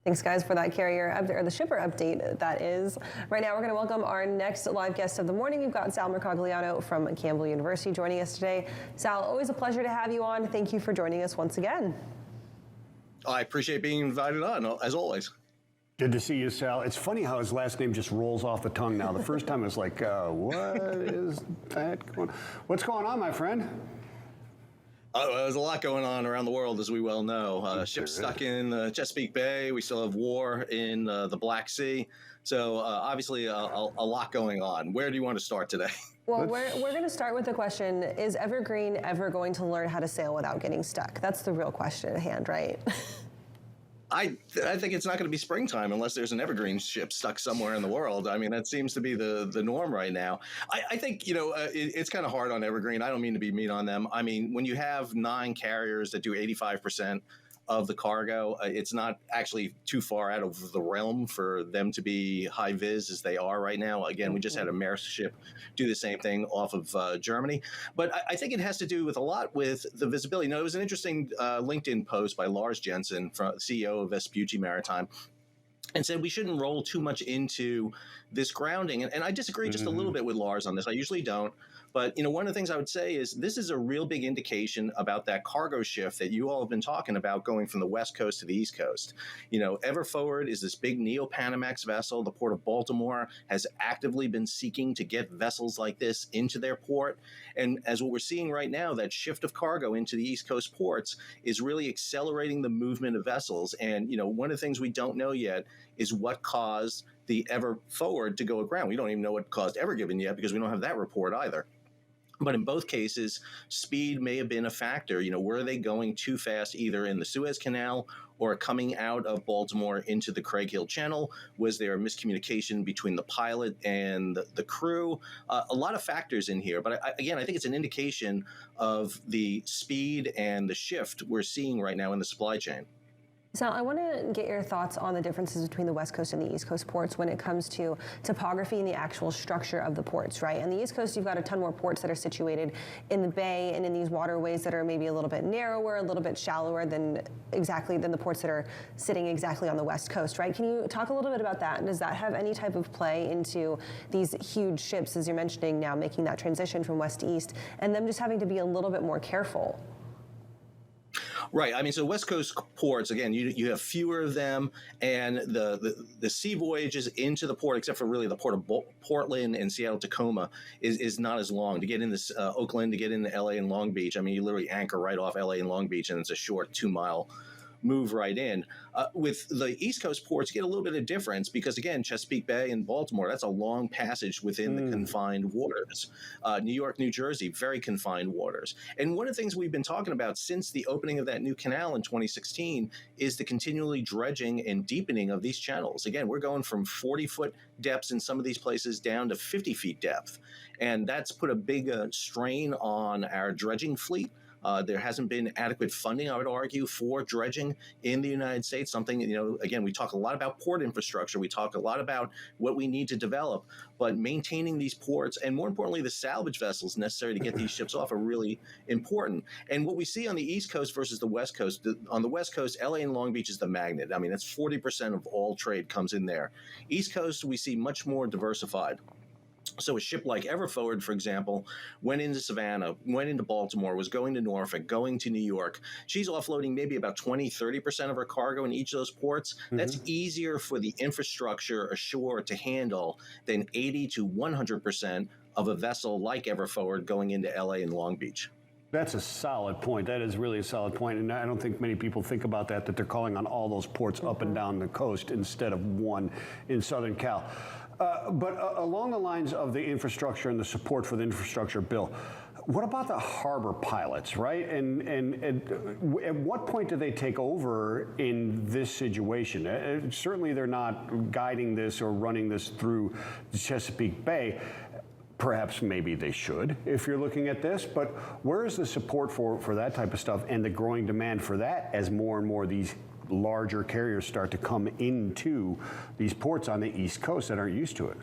Thanks, guys, for that carrier update, or the shipper update, that is. Right now, we're going to welcome our next live guest of the morning. We've got Sal Mercogliano from Campbell University joining us today. Sal, always a pleasure to have you on. Thank you for joining us once again. I appreciate being invited on, as always. Good to see you, Sal. It's funny how his last name just rolls off the tongue now. The first time it was like, what is that going on? What's going on, my friend? There's a lot going on around the world, as we well know. Ships stuck in the Chesapeake Bay. We still have war in the Black Sea. So obviously a lot going on. Where do you want to start today? Well, we're going to start with the question, is Evergreen ever going to learn how to sail without getting stuck? That's the real question at hand, right? I think it's not going to be springtime unless there's an Evergreen ship stuck somewhere in the world. I mean, that seems to be the norm right now. I think, it's kind of hard on Evergreen. I don't mean to be mean on them. I mean, when you have 9 carriers that do 85% of the cargo, it's not actually too far out of the realm for them to be high vis as they are right now. Again, we just had a Maersk ship do the same thing off of Germany. But I think it has to do with a lot with the visibility. It was an interesting LinkedIn post by Lars Jensen, CEO of Vespucci Maritime, and said we shouldn't roll too much into this grounding. And I disagree just a little bit with Lars on this. I usually don't. But, one of the things I would say is this is a real big indication about that cargo shift that you all have been talking about going from the West Coast to the East Coast. Ever Forward is this big Neo-Panamax vessel. The Port of Baltimore has actively been seeking to get vessels like this into their port. And as what we're seeing right now, that shift of cargo into the East Coast ports is really accelerating the movement of vessels. And, one of the things we don't know yet is what caused the Ever Forward to go aground. We don't even know what caused Ever Given yet because we don't have that report either. But in both cases, speed may have been a factor. Were they going too fast either in the Suez Canal or coming out of Baltimore into the Craig Hill Channel? Was there a miscommunication between the pilot and the crew? A lot of factors in here. But I think it's an indication of the speed and the shift we're seeing right now in the supply chain. Sal, I want to get your thoughts on the differences between the West Coast and the East Coast ports when it comes to topography and the actual structure of the ports, right? On the East Coast, you've got a ton more ports that are situated in the bay and in these waterways that are maybe a little bit narrower, a little bit shallower than the ports that are sitting exactly on the West Coast, right? Can you talk a little bit about that? Does that have any type of play into these huge ships, as you're mentioning now, making that transition from west to east, and them just having to be a little bit more careful? Right. I mean, so West Coast ports, again, you have fewer of them, and the sea voyages into the port, except for really the port of Portland and Seattle-Tacoma, is not as long. To get into Oakland, to get into L.A. and Long Beach, I mean, you literally anchor right off L.A. and Long Beach, and it's a short 2-mile move right in. With the East Coast ports, you get a little bit of difference because, again, Chesapeake Bay and Baltimore, that's a long passage within the confined waters. New York, New Jersey, very confined waters. And one of the things we've been talking about since the opening of that new canal in 2016 is the continually dredging and deepening of these channels. Again, we're going from 40-foot depths in some of these places down to 50 feet depth. And that's put a big strain on our dredging fleet. There hasn't been adequate funding, I would argue, for dredging in the United States. Something, again, we talk a lot about port infrastructure. We talk a lot about what we need to develop, but maintaining these ports and, more importantly, the salvage vessels necessary to get these ships off are really important. And what we see on the East Coast versus the West Coast, on the West Coast, LA and Long Beach is the magnet. I mean, that's 40% of all trade comes in there. East Coast, we see much more diversified. So a ship like Ever Forward, for example, went into Savannah, went into Baltimore, was going to Norfolk, going to New York. She's offloading maybe about 20-30% of her cargo in each of those ports. That's easier for the infrastructure ashore to handle than 80 to 100% of a vessel like Ever Forward going into LA and Long Beach. That's a solid point. That is really a solid point. And I don't think many people think about that they're calling on all those ports up and down the coast instead of one in Southern Cal. But along the lines of the infrastructure and the support for the infrastructure bill, what about the harbor pilots, right? And at what point do they take over in this situation? Certainly they're not guiding this or running this through the Chesapeake Bay. Perhaps maybe they should if you're looking at this, but where is the support for that type of stuff and the growing demand for that as more and more of these larger carriers start to come into these ports on the East Coast that aren't used to it?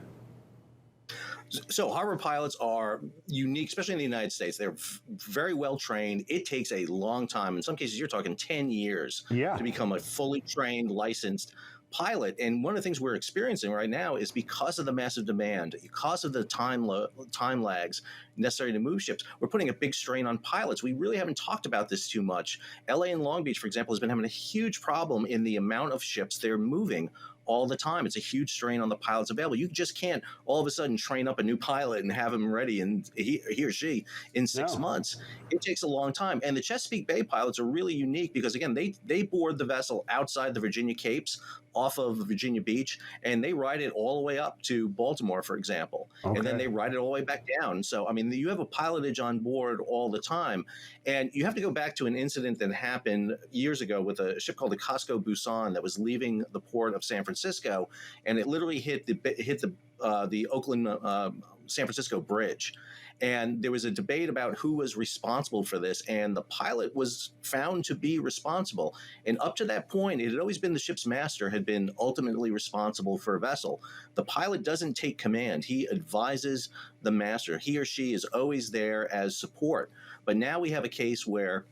So harbor pilots are unique, especially in the United States. They're very well trained. It takes a long time. In some cases, you're talking 10 years to become a fully trained, licensed pilot. And one of the things we're experiencing right now is because of the massive demand, because of the time lags necessary to move ships, we're putting a big strain on pilots. We really haven't talked about this too much. LA and Long Beach, for example, has been having a huge problem in the amount of ships they're moving all the time. It's a huge strain on the pilots available. You just can't all of a sudden train up a new pilot and have him ready, and he or she in 6 months. It takes a long time. And the Chesapeake Bay pilots are really unique because, again, they board the vessel outside the Virginia Capes off of Virginia Beach, and they ride it all the way up to Baltimore, for example. And then they ride it all the way back down. So, I mean, you have a pilotage on board all the time. And you have to go back to an incident that happened years ago with a ship called the Costco Busan that was leaving the port of San Francisco, and it literally hit the Oakland San Francisco bridge. And there was a debate about who was responsible for this, and the pilot was found to be responsible. And up to that point, it had always been the ship's master had been ultimately responsible for a vessel. The pilot doesn't take command. He advises the master. He or she is always there as support. But now we have a case where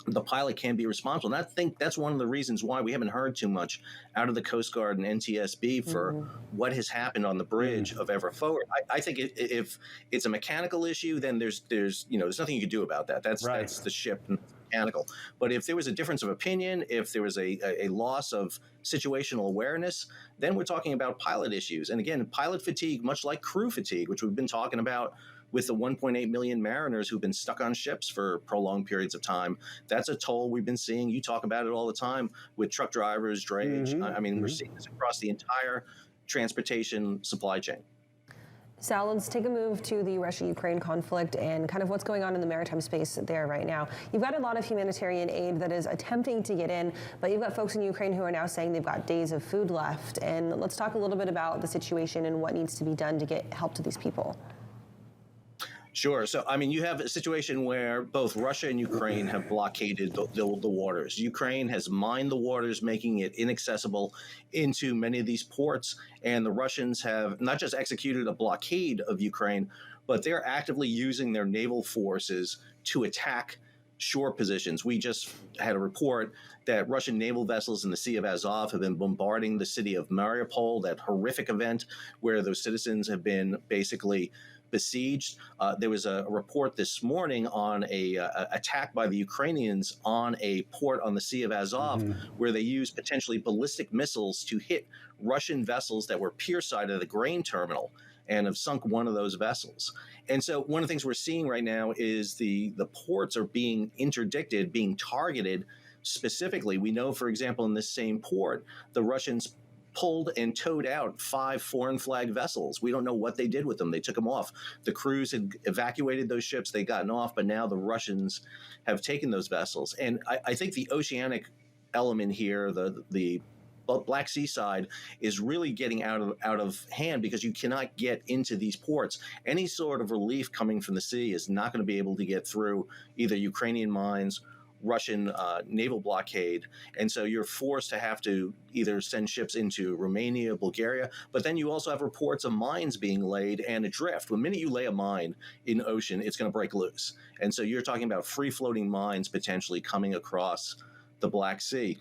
the pilot can be responsible. And I think that's one of the reasons why we haven't heard too much out of the Coast Guard and NTSB for what has happened on the bridge of Ever Forward. I think if it's a mechanical issue, then there's nothing you can do about that. That's the ship mechanical. But if there was a difference of opinion, if there was a loss of situational awareness, then we're talking about pilot issues. And again, pilot fatigue, much like crew fatigue, which we've been talking about with the 1.8 million mariners who've been stuck on ships for prolonged periods of time. That's a toll we've been seeing. You talk about it all the time with truck drivers, drayage. I mean, we're seeing this across the entire transportation supply chain. Sal, let's take a move to the Russia-Ukraine conflict and kind of what's going on in the maritime space there right now. You've got a lot of humanitarian aid that is attempting to get in, but you've got folks in Ukraine who are now saying they've got days of food left. And let's talk a little bit about the situation and what needs to be done to get help to these people. Sure. So, I mean, you have a situation where both Russia and Ukraine have blockaded the waters. Ukraine has mined the waters, making it inaccessible into many of these ports. And the Russians have not just executed a blockade of Ukraine, but they're actively using their naval forces to attack shore positions. We just had a report that Russian naval vessels in the Sea of Azov have been bombarding the city of Mariupol, that horrific event where those citizens have been basically besieged. There was a report this morning on a attack by the Ukrainians on a port on the Sea of Azov, where they used potentially ballistic missiles to hit Russian vessels that were pierside of the grain terminal and have sunk one of those vessels. And so one of the things we're seeing right now is the ports are being interdicted, being targeted specifically. We know, for example, in this same port, the Russians pulled and towed out 5 foreign flag vessels. We don't know what they did with them. They took them off. The crews had evacuated those ships. They'd gotten off, but now the Russians have taken those vessels. And I think the oceanic element here, the Black Sea side, is really getting out of hand because you cannot get into these ports. Any sort of relief coming from the sea is not going to be able to get through either Ukrainian mines, Russian naval blockade. And so you're forced to have to either send ships into Romania, Bulgaria, but then you also have reports of mines being laid and adrift. The minute you lay a mine in ocean, it's going to break loose. And so you're talking about free-floating mines potentially coming across the Black Sea.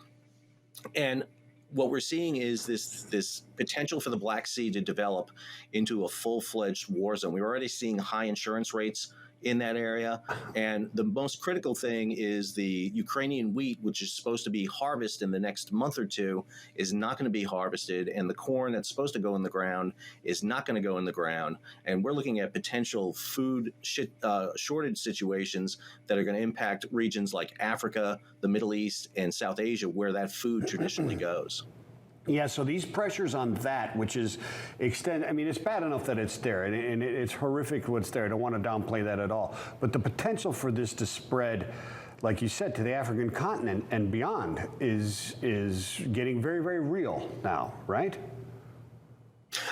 And what we're seeing is this potential for the Black Sea to develop into a full-fledged war zone. We're already seeing high insurance rates in that area. And the most critical thing is the Ukrainian wheat, which is supposed to be harvested in the next month or two, is not going to be harvested. And the corn that's supposed to go in the ground is not going to go in the ground. And we're looking at potential food shortage situations that are going to impact regions like Africa, the Middle East, and South Asia, where that food traditionally goes. Yeah, so these pressures on that, which is I mean, it's bad enough that it's there, and it's horrific what's there. I don't want to downplay that at all. But the potential for this to spread, like you said, to the African continent and beyond is getting very, very real now, right?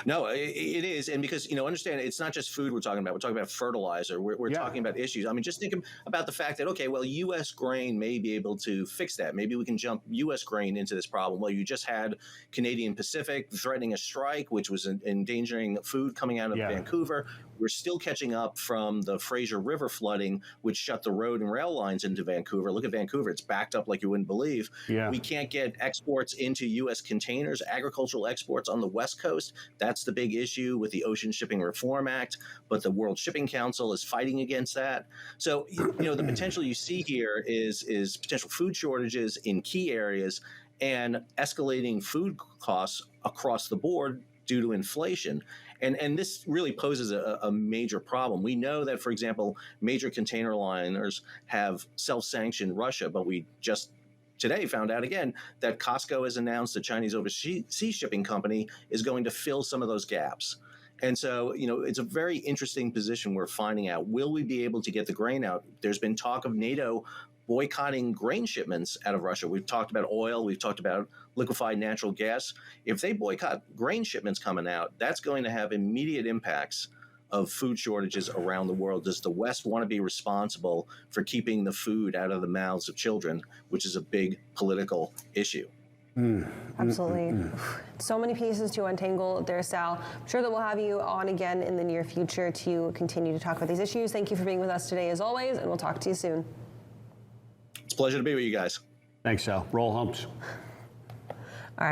No, it is. And because, understand it's not just food we're talking about. We're talking about fertilizer. We're Yeah. talking about issues. I mean, just think about the fact that, okay, well, U.S. grain may be able to fix that. Maybe we can jump U.S. grain into this problem. Well, you just had Canadian Pacific threatening a strike, which was endangering food coming out of Vancouver. We're still catching up from the Fraser River flooding, which shut the road and rail lines into Vancouver. Look at Vancouver. It's backed up like you wouldn't believe. Yeah. We can't get exports into U.S. containers, agricultural exports on the West Coast. That's the big issue with the Ocean Shipping Reform Act, but the World Shipping Council is fighting against that. So, the potential you see here is potential food shortages in key areas and escalating food costs across the board due to inflation. And this really poses a major problem. We know that, for example, major container liners have self-sanctioned Russia, but we just today found out again that Costco has announced the Chinese overseas shipping company is going to fill some of those gaps. And so, it's a very interesting position we're finding out. Will we be able to get the grain out? There's been talk of NATO boycotting grain shipments out of Russia. We've talked about oil. We've talked about liquefied natural gas. If they boycott grain shipments coming out, that's going to have immediate impacts of food shortages around the world. Does the West want to be responsible for keeping the food out of the mouths of children, which is a big political issue? Absolutely. So many pieces to untangle there, Sal. I'm sure that we'll have you on again in the near future to continue to talk about these issues. Thank you for being with us today, as always, and we'll talk to you soon. It's a pleasure to be with you guys. Thanks, Sal. Roll humps.